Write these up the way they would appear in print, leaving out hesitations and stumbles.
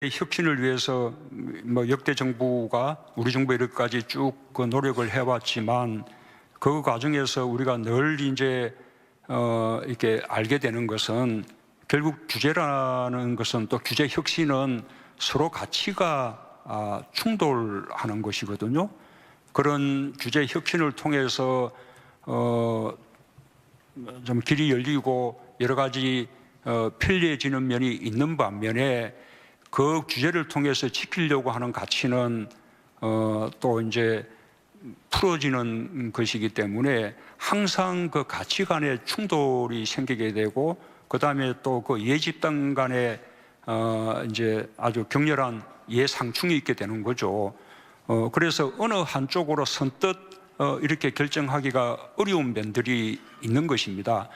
혁신을 위해서 뭐 역대 정부가 우리 정부 이렇게까지 쭉 그 노력을 해왔지만 그 과정에서 우리가 늘 이제 이렇게 알게 되는 것은 결국 규제라는 것은 또 규제 혁신은 서로 가치가 충돌하는 것이거든요. 그런 규제 혁신을 통해서 좀 길이 열리고 여러 가지 편리해지는 면이 있는 반면에 그 규제를 통해서 지키려고 하는 가치는 또 이제 풀어지는 것이기 때문에 항상 그 가치 간의 충돌이 생기게 되고 그 다음에 또 그 이해집단 간에 이제 아주 격렬한 이해상충이 있게 되는 거죠. 그래서 어느 한쪽으로 선뜻 이렇게 결정하기가 어려운 면들이 있는 것입니다.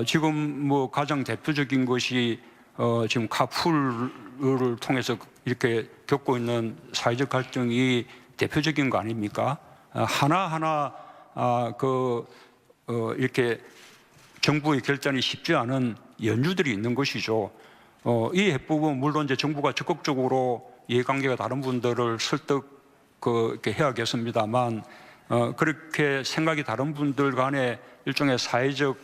지금 뭐 가장 대표적인 것이 지금 카풀을 통해서 이렇게 겪고 있는 사회적 갈등이 대표적인 거 아닙니까? 하나하나 이렇게 정부의 결단이 쉽지 않은 연유들이 있는 것이죠. 이 해법은 물론 이제 정부가 적극적으로 이해관계가 다른 분들을 설득 이렇게 해야겠습니다만 그렇게 생각이 다른 분들 간에 일종의 사회적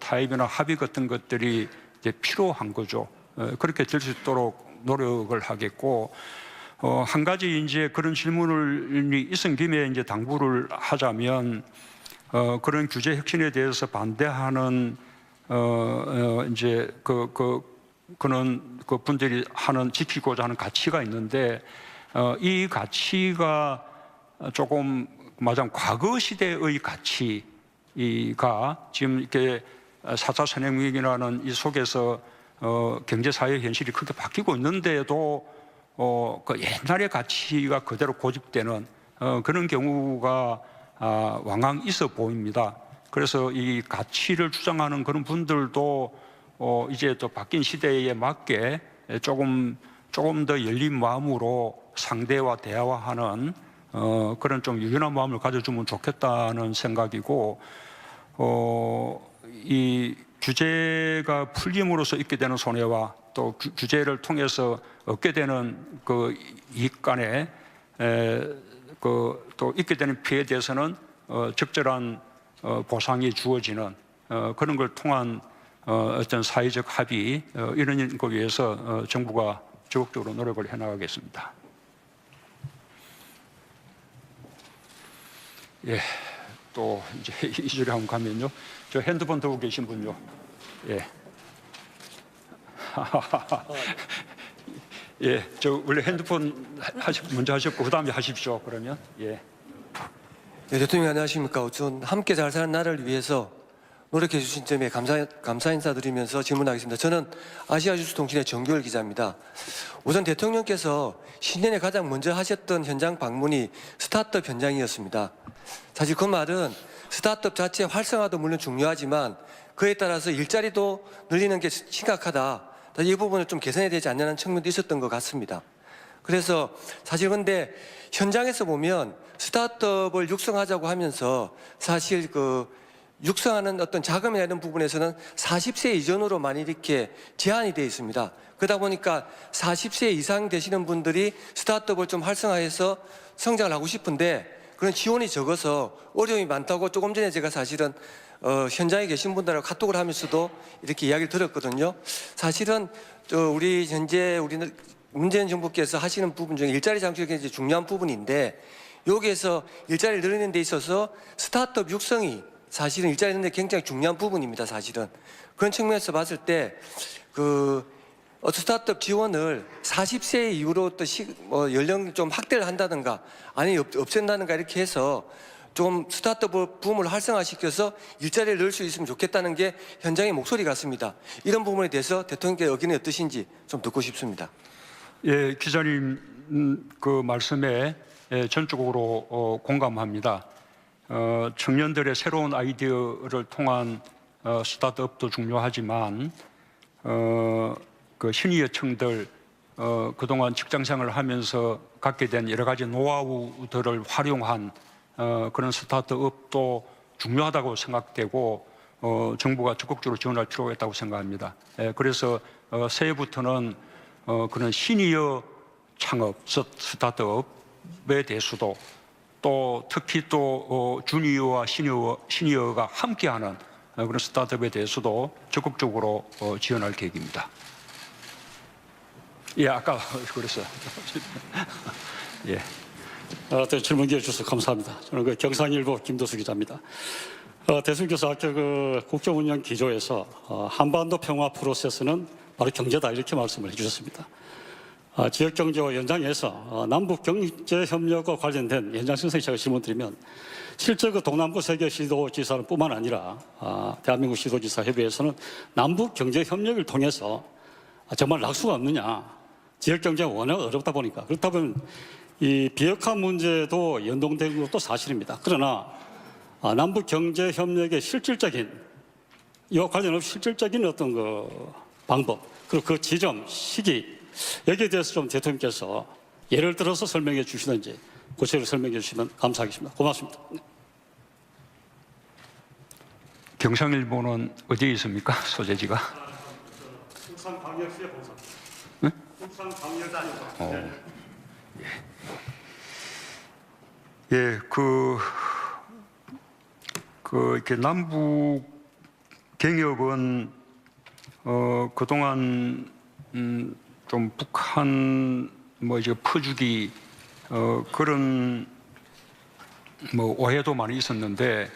타협이나 합의 같은 것들이 이제 필요한 거죠. 그렇게 될 수 있도록 노력을 하겠고, 한 가지 이제 그런 질문이 있은 김에 이제 당부를 하자면, 그런 규제 혁신에 대해서 반대하는 이제 그런 그 분들이 지키고자 하는 가치가 있는데, 이 가치가 조금 말하자면 과거 시대의 가치가 지금 이렇게 4차 산업혁명이라는 이 속에서 경제 사회 현실이 크게 바뀌고 있는데도 그 옛날의 가치가 그대로 고집되는 그런 경우가 왕왕 있어 보입니다. 그래서 이 가치를 주장하는 그런 분들도 이제 또 바뀐 시대에 맞게 조금 더 열린 마음으로 상대와 대화하는 그런 좀 유연한 마음을 가져주면 좋겠다는 생각이고, 이 규제가 풀림으로써 있게 되는 손해와 또 규제를 통해서 얻게 되는 그 이익 간에 또 있게 되는 피해에 대해서는 적절한 보상이 주어지는 그런 걸 통한 어떤 사회적 합의 이런 걸 위해서 정부가 적극적으로 노력을 해나가겠습니다. 예, 또 이제 이주에 한번 가면요. 저 핸드폰 들고 계신 분요. 예. 예, 저 원래 핸드폰 먼저 하셨고 그 다음에 하십시오. 그러면 예. 네, 대통령 안녕하십니까. 우선 함께 잘 사는 나라를 위해서 노력해 주신 점에 감사 인사드리면서 질문하겠습니다. 저는 아시아뉴스통신의 정규열 기자입니다. 우선 대통령께서 신년에 가장 먼저 하셨던 현장 방문이 스타트업 현장이었습니다. 사실 그 말은 스타트업 자체 활성화도 물론 중요하지만 그에 따라서 일자리도 늘리는 게 심각하다. 이 부분을 좀 개선해야 되지 않냐는 측면도 있었던 것 같습니다. 그래서 사실 근데 현장에서 보면 스타트업을 육성하자고 하면서 사실 육성하는 어떤 자금이나 이런 부분에서는 40세 이전으로 많이 이렇게 제한이 되어 있습니다. 그러다 보니까 40세 이상 되시는 분들이 스타트업을 좀 활성화해서 성장을 하고 싶은데 그런 지원이 적어서 어려움이 많다고 조금 전에 제가 사실은 현장에 계신 분들하고 카톡을 하면서도 이렇게 이야기를 들었거든요. 사실은 우리 현재 우리는 문재인 정부께서 하시는 부분 중에 일자리 창출이 굉장히 중요한 부분인데 여기에서 일자리를 늘리는 데 있어서 스타트업 육성이 사실은 일자리 늘리는 데 굉장히 중요한 부분입니다. 사실은 그런 측면에서 봤을 때 스타트업 지원을 40세 이후로 또 연령 좀 확대를 한다든가 아니 없앤다든가 이렇게 해서 좀 스타트업 붐을 활성화시켜서 일자리를 넣을 수 있으면 좋겠다는 게 현장의 목소리 같습니다. 이런 부분에 대해서 대통령께 의견이 어떠신지 좀 듣고 싶습니다. 예, 기자님 그 말씀에 전적으로 공감합니다. 청년들의 새로운 아이디어를 통한 스타트업도 중요하지만 그 신의여청들 그동안 직장생활을 하면서 갖게 된 여러 가지 노하우들을 활용한 그런 스타트업도 중요하다고 생각되고 정부가 적극적으로 지원할 필요가 있다고 생각합니다. 그래서 새해부터는 그런 시니어 창업 스타트업에 대해서도 또 특히 또 주니어와 시니어가 함께하는 그런 스타트업에 대해서도 적극적으로 지원할 계획입니다. 예, 아까 그랬어요. 예. 질문 기회 주셔서 감사합니다. 저는 경상일보 김도수 기자입니다. 대통령께서 아까 국정운영 기조에서 한반도 평화 프로세스는 바로 경제다 이렇게 말씀을 해주셨습니다. 지역경제와 연장해서 남북 경제협력과 관련된 연장선상에 제가 질문드리면 실제 동남부 세계 시도지사뿐만 아니라 대한민국 시도지사 협의회에서는 남북 경제협력을 통해서 정말 낙수가 없느냐, 지역경제가 워낙 어렵다 보니까 그렇다 보면 이 비핵화 문제도 연동된 것도 사실입니다. 그러나 남북 경제협력의 실질적인 이와 관련없이 실질적인 어떤 방법 그리고 그 지점, 시기 여기에 대해서 좀 대통령께서 예를 들어서 설명해 주시든지 구체적으로 설명해 주시면 감사하겠습니다. 고맙습니다. 경상일보는 어디에 있습니까? 소재지가? 울산광역시의 본사. 네? 울산광역시. 예, 이렇게 남북 경협은 그동안 좀 북한 이제 퍼주기 그런 오해도 많이 있었는데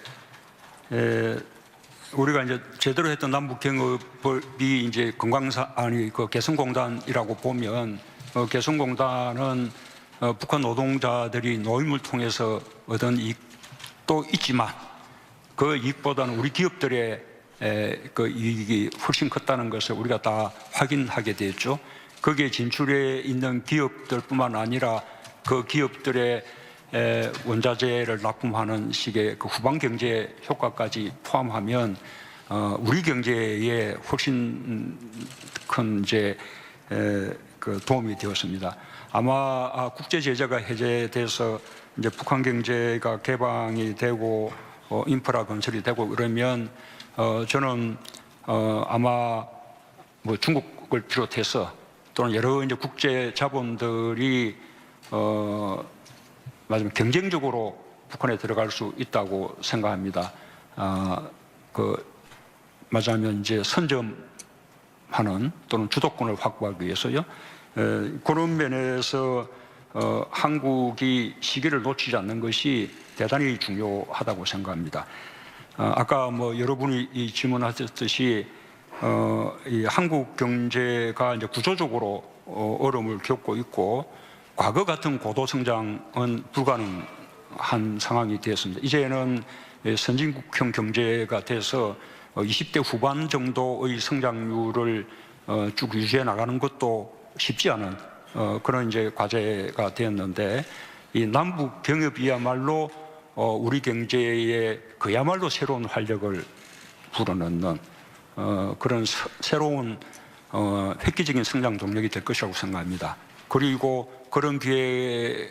우리가 이제 제대로 했던 남북 경협이 이제 개성공단이라고 보면 개성공단은 북한 노동자들이 노임을 통해서 얻은 이익도 있지만 그 이익보다는 우리 기업들의 그 이익이 훨씬 컸다는 것을 우리가 다 확인하게 됐죠. 거기에 진출해 있는 기업들뿐만 아니라 그 기업들의 원자재를 납품하는 식의 그 후방 경제 효과까지 포함하면 우리 경제에 훨씬 큰 이제 그 도움이 되었습니다. 아마 국제 제재가 해제돼서 이제 북한 경제가 개방이 되고 인프라 건설이 되고 그러면 저는 아마 중국을 비롯해서 또는 여러 이제 국제 자본들이 마지막 경쟁적으로 북한에 들어갈 수 있다고 생각합니다. 말하자면 이제 선점하는 또는 주도권을 확보하기 위해서요. 그런 면에서 한국이 시기를 놓치지 않는 것이 대단히 중요하다고 생각합니다. 아까 여러분이 질문하셨듯이 이 한국 경제가 이제 구조적으로 어려움을 겪고 있고 과거 같은 고도 성장은 불가능한 상황이 되었습니다. 이제는 선진국형 경제가 돼서 20대 후반 정도의 성장률을 쭉 유지해 나가는 것도 쉽지 않은 그런 이제 과제가 되었는데 이 남북 경협이야말로 우리 경제에 그야말로 새로운 활력을 불어넣는 그런 새로운 획기적인 성장 동력이 될 것이라고 생각합니다. 그리고 그런 기회는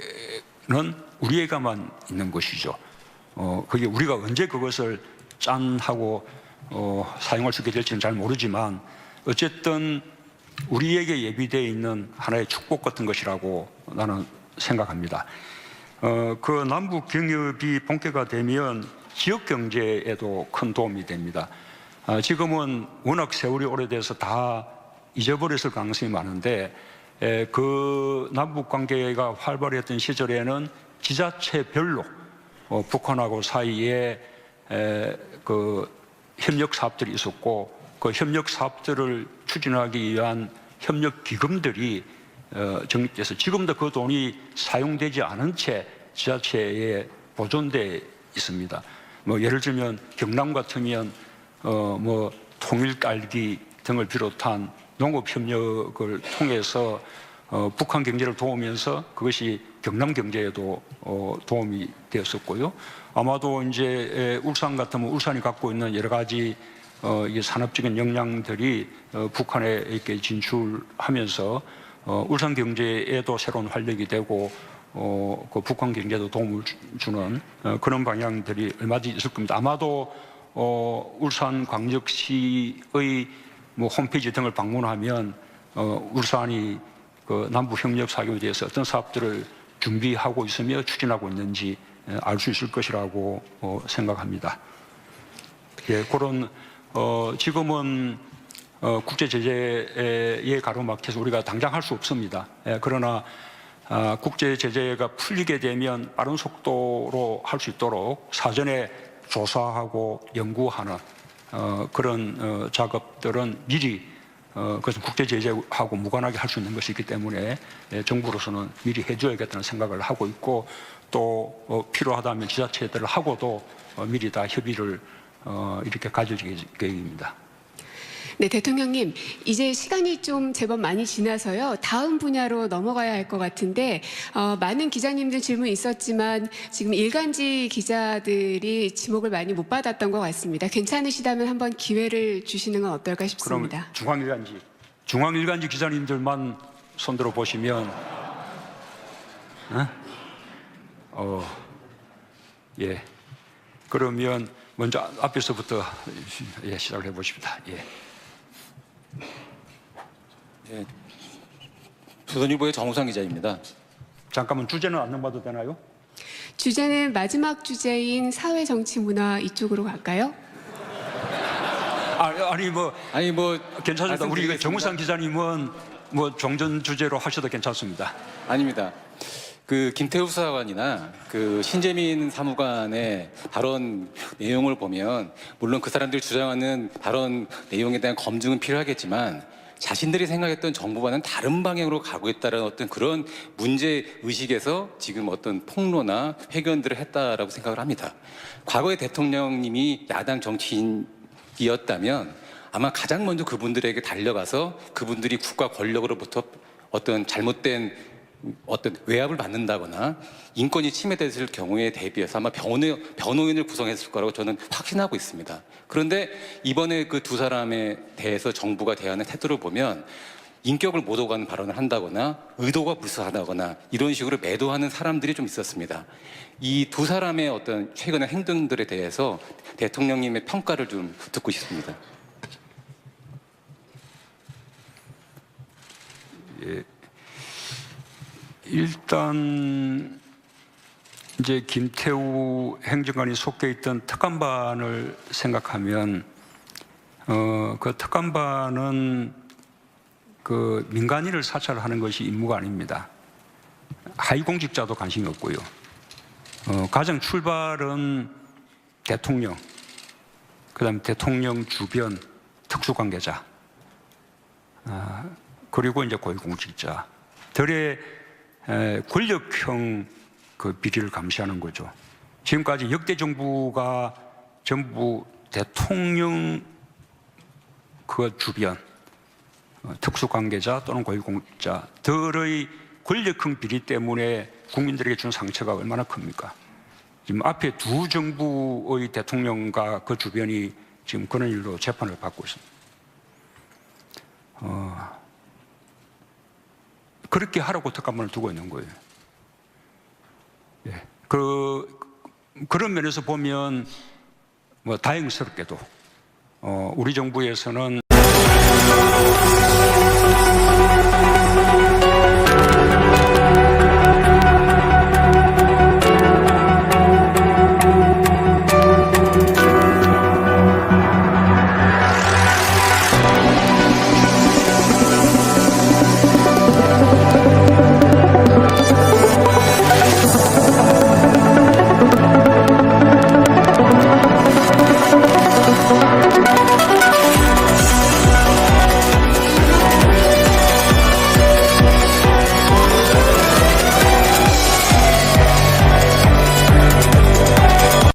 우리에게만 있는 것이죠. 그게 우리가 언제 그것을 짠하고 사용할 수 있게 될지는 잘 모르지만 어쨌든 우리에게 예비되어 있는 하나의 축복 같은 것이라고 나는 생각합니다. 그 남북 경협이 본격화 되면 지역 경제에도 큰 도움이 됩니다. 지금은 워낙 세월이 오래돼서 다 잊어버렸을 가능성이 많은데 그 남북 관계가 활발했던 시절에는 지자체별로 북한하고 사이에 그 협력 사업들이 있었고 그 협력 사업들을 추진하기 위한 협력 기금들이 정립돼서 지금도 그 돈이 사용되지 않은 채 지자체에 보존돼 있습니다. 예를 들면 경남 같으면 통일 딸기 등을 비롯한 농업 협력을 통해서 북한 경제를 도우면서 그것이 경남 경제에도 도움이 되었었고요. 아마도 이제 울산 같으면 울산이 갖고 있는 여러 가지 이 산업적인 역량들이 북한에 이렇게 진출하면서 울산 경제에도 새로운 활력이 되고 그 북한 경제도 도움을 주는 그런 방향들이 얼마든지 있을 겁니다. 아마도 울산광역시의 홈페이지 등을 방문하면 울산이 그 남북 협력 사교에 대해서 어떤 사업들을 준비하고 있으며 추진하고 있는지 알 수 있을 것이라고 생각합니다. 예, 그런 지금은 국제 제재에 가로막혀서 우리가 당장 할 수 없습니다. 예, 그러나 국제 제재가 풀리게 되면 빠른 속도로 할 수 있도록 사전에 조사하고 연구하는 그런 작업들은 미리 그것은 국제 제재하고 무관하게 할 수 있는 것이 있기 때문에 정부로서는 미리 해줘야겠다는 생각을 하고 있고 또 필요하다면 지자체들하고도 미리 다 협의를 이렇게 가질 계획입니다. 네, 대통령님, 이제 시간이 좀 제법 많이 지나서요. 다음 분야로 넘어가야 할 것 같은데 많은 기자님들 질문 있었지만 지금 일간지 기자들이 지목을 많이 못 받았던 것 같습니다. 괜찮으시다면 한번 기회를 주시는 건 어떨까 싶습니다. 그럼 중앙일간지 기자님들만 손들어 보시면 예. 그러면 먼저 앞에서부터 시작을 해보십니다. 예. 예, 조선일보의 정우상 기자입니다. 잠깐만 주제는 안 넘어도 되나요? 주제는 마지막 주제인 사회, 정치, 문화 이쪽으로 갈까요? 아니 뭐 괜찮습니다. 우리 말씀드리겠습니다. 정우상 기자님은 뭐 종전 주제로 하셔도 괜찮습니다. 아닙니다. 그 김태우 수사관이나 그 신재민 사무관의 발언 내용을 보면 물론 그 사람들이 주장하는 발언 내용에 대한 검증은 필요하겠지만 자신들이 생각했던 정부와는 다른 방향으로 가고 있다는 어떤 그런 문제 의식에서 지금 어떤 폭로나 회견들을 했다라고 생각을 합니다. 과거의 대통령님이 야당 정치인이었다면 아마 가장 먼저 그분들에게 달려가서 그분들이 국가 권력으로부터 어떤 잘못된 어떤 외압을 받는다거나 인권이 침해됐을 경우에 대비해서 아마 변호인을 구성했을 거라고 저는 확신하고 있습니다. 그런데 이번에 그 두 사람에 대해서 정부가 대하는 태도를 보면 인격을 못 오가는 발언을 한다거나 의도가 불순하다거나 이런 식으로 매도하는 사람들이 좀 있었습니다. 이 두 사람의 어떤 최근의 행동들에 대해서 대통령님의 평가를 좀 듣고 싶습니다. 예. 일단 이제 김태우 행정관이 속해 있던 특감반을 생각하면 그 특감반은 그 민간인을 사찰하는 것이 임무가 아닙니다. 하위 공직자도 관심이 없고요. 가장 출발은 대통령, 그다음 대통령 주변 특수관계자, 그리고 이제 고위공직자들의 권력형 그 비리를 감시하는 거죠. 지금까지 역대 정부가 전부 대통령 그 주변 특수관계자 또는 고위공직자들의 권력형 비리 때문에 국민들에게 준 상처가 얼마나 큽니까? 지금 앞에 두 정부의 대통령과 그 주변이 지금 그런 일로 재판을 받고 있습니다. 그렇게 하라고 특감반을 두고 있는 거예요. 예. 그런 면에서 보면 뭐 다행스럽게도 우리 정부에서는